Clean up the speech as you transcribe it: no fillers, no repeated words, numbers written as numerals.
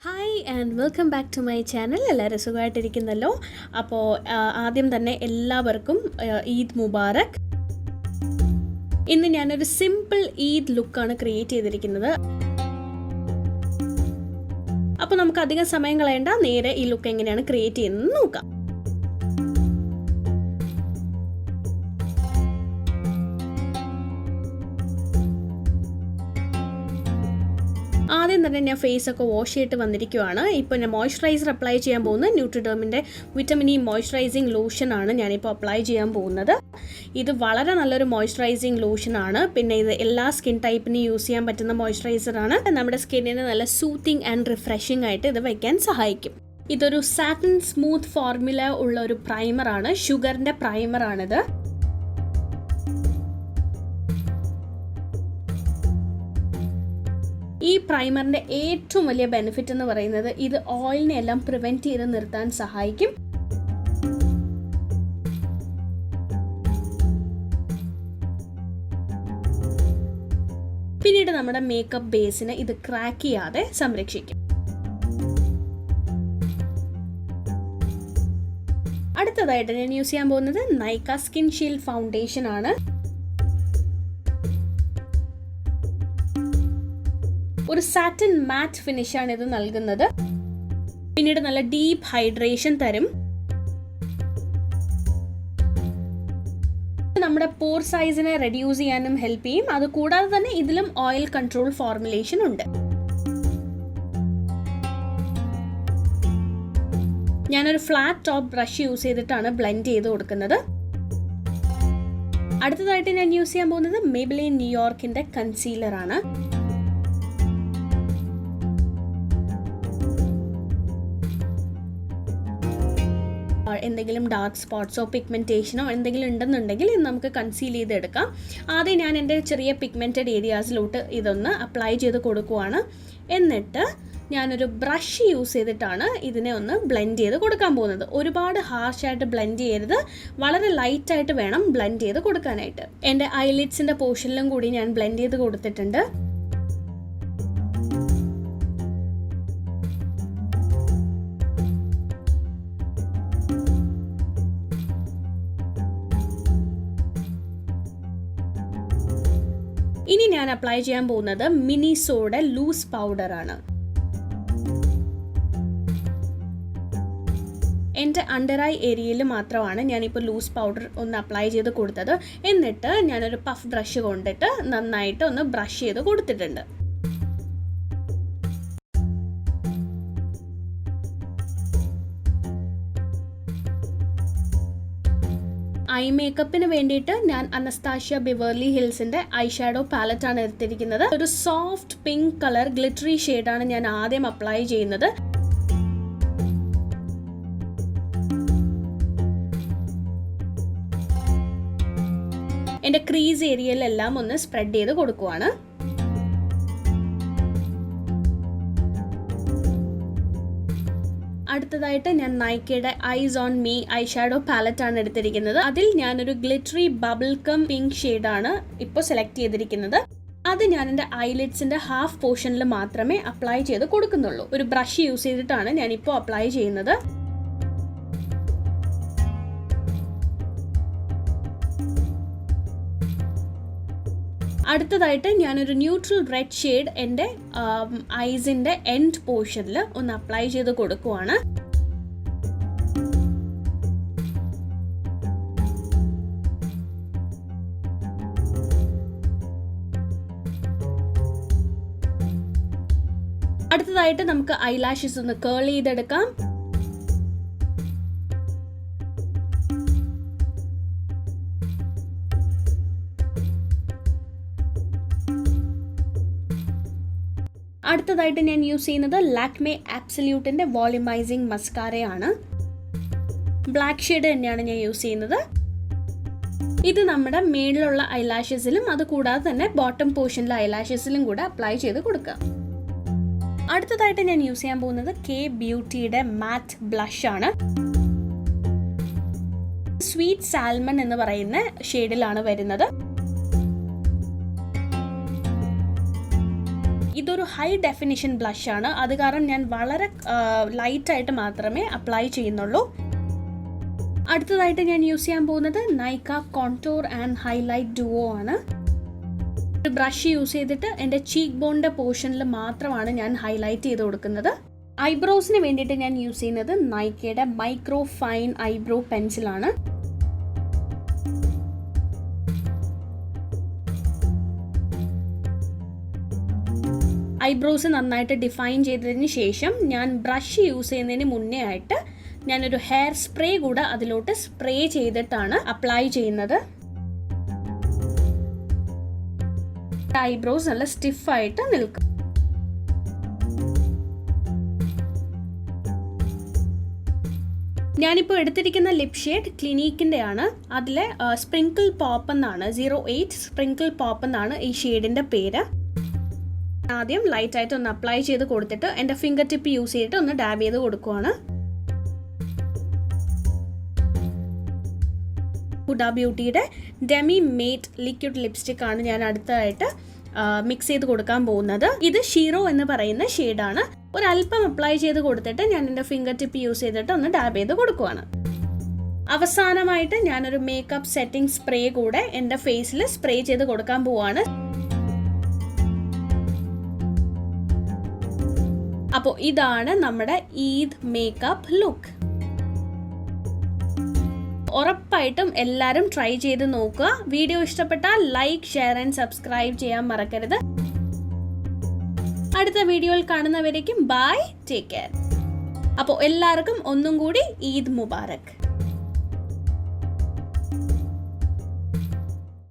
Hi and welcome back to my channel. എല്ലാവരും സുഖമായിട്ടിരിക്കുന്നല്ലോ. അപ്പോൾ ആദ്യം തന്നെ എല്ലാവർക്കും ഈദ് മുബാറക്. ഇന്ന് ഞാനൊരു സിമ്പിൾ ഈദ് ലുക്കാണ് ക്രിയേറ്റ് ചെയ്തിരിക്കുന്നത്. അപ്പോൾ നമുക്ക് അധികം സമയം കളയേണ്ട, നേരെ ഈ ലുക്ക് എങ്ങനെയാണ് ക്രിയേറ്റ് ചെയ്യുന്നത് നോക്കാം. ആദ്യം തന്നെ ഞാൻ ഫേസൊക്കെ വാഷ് ചെയ്തിട്ട് വന്നിരിക്കുവാണ്. ഇപ്പോൾ ഞാൻ മോയ്സ്ചറൈസർ അപ്ലൈ ചെയ്യാൻ പോകുന്നത് ന്യൂട്രിഡെർമിൻ്റെ വിറ്റമിൻ ഇ മോയ്സ്ചറൈസിങ് ലോഷനാണ് ഞാനിപ്പോൾ അപ്ലൈ ചെയ്യാൻ പോകുന്നത്. ഇത് വളരെ നല്ലൊരു മോയ്സ്ചറൈസിങ് ലോഷനാണ്. പിന്നെ ഇത് എല്ലാ സ്കിൻ ടൈപ്പിന് യൂസ് ചെയ്യാൻ പറ്റുന്ന മോയ്സ്ചറൈസറാണ്. നമ്മുടെ സ്കിന്നിന് നല്ല സൂത്തിങ് ആൻഡ് റിഫ്രഷിംഗ് ആയിട്ട് ഇത് വയ്ക്കാൻ സഹായിക്കും. ഇതൊരു സാറ്റിൻ സ്മൂത്ത് ഫോർമുല ഉള്ള ഒരു പ്രൈമറാണ്. ഷുഗറിൻ്റെ പ്രൈമറാണിത്. ഈ പ്രൈമറിൻ്റെ ഏറ്റവും വലിയ ബെനിഫിറ്റ് എന്ന് പറയുന്നത് ഇത് ഓയിലിനെ എല്ലാം പ്രിവെൻറ്റ് ചെയ്ത് നിർത്താൻ സഹായിക്കും. പിന്നീട് നമ്മുടെ മേക്കപ്പ് ബേസിനെ ഇത് ക്രാക്ക് ചെയ്യാതെ സംരക്ഷിക്കും. അടുത്തതായിട്ട് ഞാൻ യൂസ് ചെയ്യാൻ പോകുന്നത് നൈക്ക സ്കിൻ ഷീൽഡ് ഫൗണ്ടേഷൻ ആണ്. ഒരു സാറ്റിൻ മാറ്റ് ഫിനിഷാണ് ഇത് നൽകുന്നത്. പിന്നീട് നല്ല ഡീപ്പ് ഹൈഡ്രേഷൻ തരും. നമ്മുടെ പോർ സൈസിനെ റെഡ്യൂസ് ചെയ്യാനും ഹെൽപ്പ് ചെയ്യും. അതുകൂടാതെ തന്നെ ഇതിലും ഓയിൽ കൺട്രോൾ ഫോർമുലേഷൻ ഉണ്ട്. ഞാനൊരു ഫ്ലാറ്റ് ടോപ്പ് ബ്രഷ് യൂസ് ചെയ്തിട്ടാണ് ബ്ലെൻഡ് ചെയ്ത് കൊടുക്കുന്നത്. അടുത്തതായിട്ട് ഞാൻ യൂസ് ചെയ്യാൻ പോകുന്നത് മെയ്ബിലിൻ ന്യൂയോർക്കിന്റെ കൺസീലർ ആണ്. എന്തെങ്കിലും ഡാർക്ക് സ്പോട്ട്സോ പിഗ്മെൻറ്റേഷനോ എന്തെങ്കിലും ഉണ്ടെന്നുണ്ടെങ്കിൽ ഇത് നമുക്ക് കൺസീൽ ചെയ്തെടുക്കാം. ആദ്യം ഞാൻ എൻ്റെ ചെറിയ പിഗ്മെൻറ്റഡ് ഏരിയാസിലോട്ട് ഇതൊന്ന് അപ്ലൈ ചെയ്ത് കൊടുക്കുവാണ്. എന്നിട്ട് ഞാനൊരു ബ്രഷ് യൂസ് ചെയ്തിട്ടാണ് ഇതിനെ ഒന്ന് ബ്ലെൻഡ് ചെയ്ത് കൊടുക്കാൻ പോകുന്നത്. ഒരുപാട് ഹാർഷായിട്ട് ബ്ലെൻഡ് ചെയ്യരുത്, വളരെ ലൈറ്റായിട്ട് വേണം ബ്ലെൻഡ് ചെയ്ത് കൊടുക്കാനായിട്ട്. എൻ്റെ ഐലിഡ്സിൻ്റെ പോർഷനിലും കൂടി ഞാൻ ബ്ലെൻഡ് ചെയ്ത് കൊടുത്തിട്ടുണ്ട്. ഇനി ഞാൻ അപ്ലൈ ചെയ്യാൻ പോകുന്നത് മിനിസോയുടെ ലൂസ് പൗഡർ ആണ്. എൻ്റെ അണ്ടർ ഐ ഏരിയയിൽ മാത്രമാണ് ഞാനിപ്പോൾ ലൂസ് പൗഡർ ഒന്ന് അപ്ലൈ ചെയ്ത് കൊടുത്തത്. എന്നിട്ട് ഞാനൊരു പഫ് ബ്രഷ് കൊണ്ടിട്ട് നന്നായിട്ട് ഒന്ന് ബ്രഷ് ചെയ്ത് കൊടുത്തിട്ടുണ്ട്. ഐ മേക്കപ്പിന് വേണ്ടിയിട്ട് ഞാൻ അനസ്താഷ്യ ബിവർലി ഹിൽസിന്റെ ഐ ഷാഡോ പാലറ്റ് ആണ് എടുത്തിരിക്കുന്നത്. ഒരു സോഫ്റ്റ് പിങ്ക് കളർ ഗ്ലിറ്ററി ഷെയ്ഡാണ് ഞാൻ ആദ്യം അപ്ലൈ ചെയ്യുന്നത്. എൻ്റെ ക്രീസ് ഏരിയയിലെല്ലാം ഒന്ന് സ്പ്രെഡ് ചെയ്ത് കൊടുക്കുവാണ്. അടുത്തതായിട്ട് ഞാൻ നൈക്കയുടെ eyes on me eye shadow palette ആണ് എടുത്തിരിക്കുന്നത്. അതിൽ ഞാനൊരു ഗ്ലിറ്ററി ബബിൾ കം പിങ്ക് ഷെയ്ഡാണ് ഇപ്പോൾ സെലക്ട് ചെയ്തിരിക്കുന്നത്. അത് ഞാൻ എൻ്റെ ഐലിഡ്സിൻ്റെ ഹാഫ് പോർഷനിൽ മാത്രമേ അപ്ലൈ ചെയ്ത് കൊടുക്കുന്നുള്ളൂ. ഒരു ബ്രഷ് യൂസ് ചെയ്തിട്ടാണ് ഞാനിപ്പോൾ അപ്ലൈ ചെയ്യുന്നത്. അടുത്തതായിട്ട് ഞാനൊരു ന്യൂട്രൽ റെഡ് ഷെയ്ഡ് എൻ്റെ ഐസിൻ്റെ എൻഡ് പോർഷനിൽ ഒന്ന് അപ്ലൈ ചെയ്ത് കൊടുക്കുവാണ്. അടുത്തതായിട്ട് നമുക്ക് ഐലാഷസ് ഒന്ന് കേൾ ചെയ്തെടുക്കാം. അടുത്തതായിട്ട് ഞാൻ യൂസ് ചെയ്യുന്നത് ലാക്മേ ആബ്സല്യൂട്ടിൻ്റെ വോളിമൈസിങ് മസ്കാരയാണ്. ബ്ലാക്ക് ഷെയ്ഡ് തന്നെയാണ് ഞാൻ യൂസ് ചെയ്യുന്നത്. ഇത് നമ്മുടെ മേളിലുള്ള ഐലാഷസിലും അതുകൂടാതെ തന്നെ ബോട്ടം പോർഷനിലെ ഐലാഷസിലും കൂടെ അപ്ലൈ ചെയ്ത് കൊടുക്കാം. അടുത്തതായിട്ട് ഞാൻ യൂസ് ചെയ്യാൻ പോകുന്നത് കെ ബ്യൂട്ടിയുടെ മാറ്റ് ബ്ലഷ് ആണ്. സ്വീറ്റ് സാൽമൺ എന്ന് പറയുന്ന ഷെയ്ഡിലാണ് വരുന്നത്. ഇതൊരു ഹൈ ഡെഫിനിഷൻ ബ്ലഷാണ്, അത് കാരണം ഞാൻ വളരെ ലൈറ്റായിട്ട് മാത്രമേ അപ്ലൈ ചെയ്യുന്നുള്ളൂ. അടുത്തതായിട്ട് ഞാൻ യൂസ് ചെയ്യാൻ പോകുന്നത് Nykaa contour and highlight duo ആണ്. ഒരു ബ്രഷ് യൂസ് ചെയ്തിട്ട് എൻ്റെ ചീക്ക് ബോണിൻ്റെ പോർഷനിൽ മാത്രമാണ് ഞാൻ ഹൈലൈറ്റ് ചെയ്ത് കൊടുക്കുന്നത്. ഐബ്രോസിന് വേണ്ടിയിട്ട് ഞാൻ യൂസ് ചെയ്യുന്നത് നൈക്കയുടെ മൈക്രോ ഫൈൻ ഐബ്രോ പെൻസിലാണ്. ഐബ്രോസ് നന്നായിട്ട് ഡിഫൈൻ ചെയ്തതിന് ശേഷം ഞാൻ ബ്രഷ് യൂസ് ചെയ്യുന്നതിന് മുന്നേ ആയിട്ട് ഞാനൊരു ഹെയർ സ്പ്രേ കൂടെ അതിലോട്ട് സ്പ്രേ ചെയ്തിട്ടാണ് അപ്ലൈ ചെയ്യുന്നത്. ഐബ്രോസ് നല്ല സ്റ്റിഫായിട്ട് നിൽക്കും. ഞാനിപ്പോൾ എടുത്തിരിക്കുന്ന ലിപ് ഷെയ്ഡ് ക്ലിനിക്കിൻ്റെ ആണ്. അതിലെ സ്പ്രിങ്കിൾ പോപ്പ് എന്നാണ്, 08 സ്പ്രിങ്കിൾ പോപ്പ് എന്നാണ് ഈ ഷെയ്ഡിൻ്റെ പേര്. ആദ്യം ലൈറ്റായിട്ട് ഒന്ന് അപ്ലൈ ചെയ്ത് കൊടുത്തിട്ട് എൻ്റെ ഫിംഗർ ടിപ്പ് യൂസ് ചെയ്തിട്ട് ഒന്ന് ഡാബ് ചെയ്ത് കൊടുക്കുവാണ്. Huda ബ്യൂട്ടിയുടെ demi mate liquid lipstick ആണ് ഞാൻ അടുത്തതായിട്ട് മിക്സ് ചെയ്ത് കൊടുക്കാൻ പോകുന്നത്. ഇത് ഷീറോ എന്ന് പറയുന്ന ഷെയ്ഡാണ്. ഒരല്പം അപ്ലൈ ചെയ്ത് കൊടുത്തിട്ട് ഞാൻ എൻ്റെ ഫിംഗർ ടിപ്പ് യൂസ് ചെയ്തിട്ട് ഒന്ന് ഡാബ് ചെയ്ത് കൊടുക്കുവാണ്. അവസാനമായിട്ട് ഞാനൊരു മേക്കപ്പ് സെറ്റിംഗ് സ്പ്രേ കൂടെ എൻ്റെ ഫേസിൽ സ്പ്രേ ചെയ്ത് കൊടുക്കാൻ പോവാണ്. അപ്പോൾ ഇതാണ് നമ്മുടെ ഈദ് മേക്കപ്പ് ലുക്ക്. ഉറപ്പായിട്ടും എല്ലാവരും ട്രൈ ചെയ്ത് നോക്കുക. വീഡിയോ ഇഷ്ടപ്പെട്ടാൽ ലൈക്ക്, ഷെയർ ആൻഡ് സബ്സ്ക്രൈബ് ചെയ്യാൻ മറക്കരുത്. അടുത്ത വീഡിയോയിൽ കാണുന്നവരേക്കും ബൈ, ടേക്ക് കെയർ. അപ്പോൾ എല്ലാവർക്കും ഒന്നും കൂടി ഈദ് മുബാറക്.